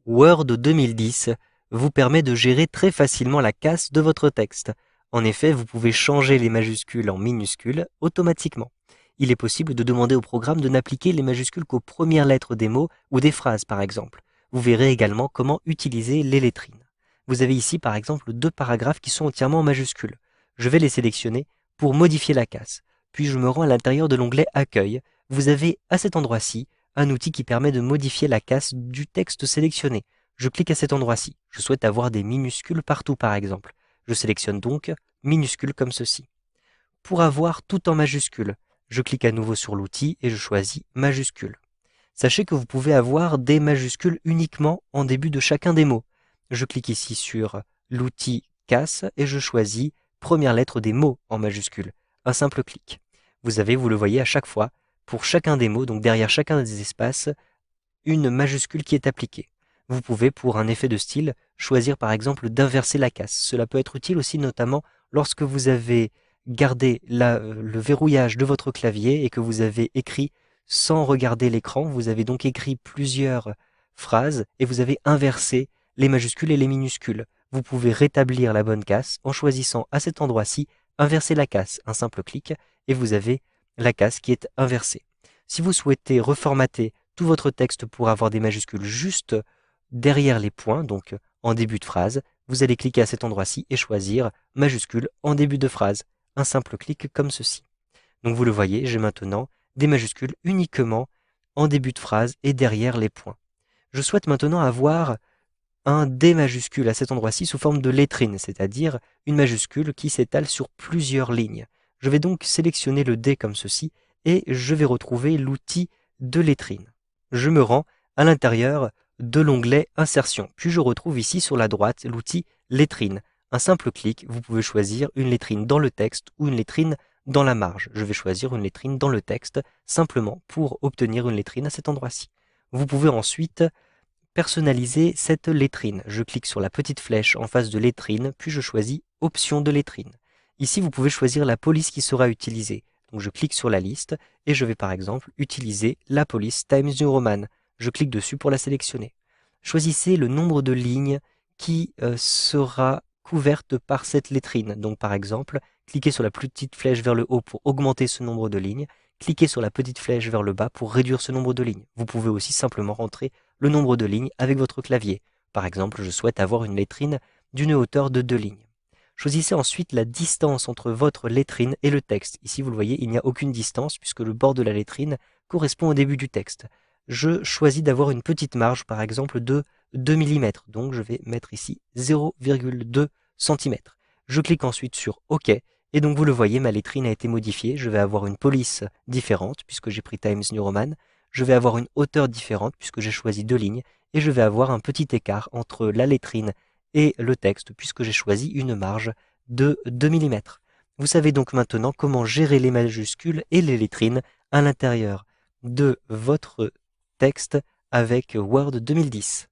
Word 2010 vous permet de gérer très facilement la casse de votre texte. En effet, vous pouvez changer les majuscules en minuscules automatiquement. Il est possible de demander au programme de n'appliquer les majuscules qu'aux premières lettres des mots ou des phrases par exemple. Vous verrez également comment utiliser les lettrines. Vous avez ici par exemple 2 paragraphes qui sont entièrement en majuscules. Je vais les sélectionner pour modifier la casse. Puis je me rends à l'intérieur de l'onglet Accueil. Vous avez à cet endroit-ci un outil qui permet de modifier la casse du texte sélectionné. Je clique à cet endroit-ci. Je souhaite avoir des minuscules partout par exemple. Je sélectionne donc minuscules comme ceci. Pour avoir tout en majuscules, je clique à nouveau sur l'outil et je choisis majuscules. Sachez que vous pouvez avoir des majuscules uniquement en début de chacun des mots. Je clique ici sur l'outil casse et je choisis première lettre des mots en majuscules. Un simple clic. Vous avez, vous le voyez à chaque fois, pour chacun des mots, donc derrière chacun des espaces, une majuscule qui est appliquée. Vous pouvez, pour un effet de style, choisir par exemple d'inverser la casse. Cela peut être utile aussi notamment lorsque vous avez gardé le verrouillage de votre clavier et que vous avez écrit sans regarder l'écran. Vous avez donc écrit plusieurs phrases et vous avez inversé les majuscules et les minuscules. Vous pouvez rétablir la bonne casse en choisissant à cet endroit-ci inverser la casse. Un simple clic et vous avez la casse qui est inversée. Si vous souhaitez reformater tout votre texte pour avoir des majuscules juste derrière les points, donc en début de phrase, vous allez cliquer à cet endroit-ci et choisir majuscule en début de phrase. Un simple clic comme ceci. Donc vous le voyez, j'ai maintenant des majuscules uniquement en début de phrase et derrière les points. Je souhaite maintenant avoir un D majuscule à cet endroit-ci sous forme de lettrine, c'est-à-dire une majuscule qui s'étale sur plusieurs lignes. Je vais donc sélectionner le D comme ceci et je vais retrouver l'outil de lettrine. Je me rends à l'intérieur de l'onglet Insertion, puis je retrouve ici sur la droite l'outil lettrine. Un simple clic, vous pouvez choisir une lettrine dans le texte ou une lettrine dans la marge. Je vais choisir une lettrine dans le texte simplement pour obtenir une lettrine à cet endroit-ci. Vous pouvez ensuite personnaliser cette lettrine. Je clique sur la petite flèche en face de lettrine, puis je choisis Option de lettrine. Ici, vous pouvez choisir la police qui sera utilisée. Donc je clique sur la liste et je vais par exemple utiliser la police Times New Roman. Je clique dessus pour la sélectionner. Choisissez le nombre de lignes qui sera couverte par cette lettrine. Donc par exemple, cliquez sur la petite flèche vers le haut pour augmenter ce nombre de lignes. Cliquez sur la petite flèche vers le bas pour réduire ce nombre de lignes. Vous pouvez aussi simplement rentrer le nombre de lignes avec votre clavier. Par exemple, je souhaite avoir une lettrine d'une hauteur de 2 lignes. Choisissez ensuite la distance entre votre lettrine et le texte. Ici, vous le voyez, il n'y a aucune distance puisque le bord de la lettrine correspond au début du texte. Je choisis d'avoir une petite marge, par exemple de 2 mm. Donc, je vais mettre ici 0,2 cm. Je clique ensuite sur OK. Et donc, vous le voyez, ma lettrine a été modifiée. Je vais avoir une police différente puisque j'ai pris Times New Roman. Je vais avoir une hauteur différente puisque j'ai choisi 2 lignes. Et je vais avoir un petit écart entre la lettrine et le texte puisque j'ai choisi une marge de 2 mm. Vous savez donc maintenant comment gérer les majuscules et les lettrines à l'intérieur de votre texte avec Word 2010.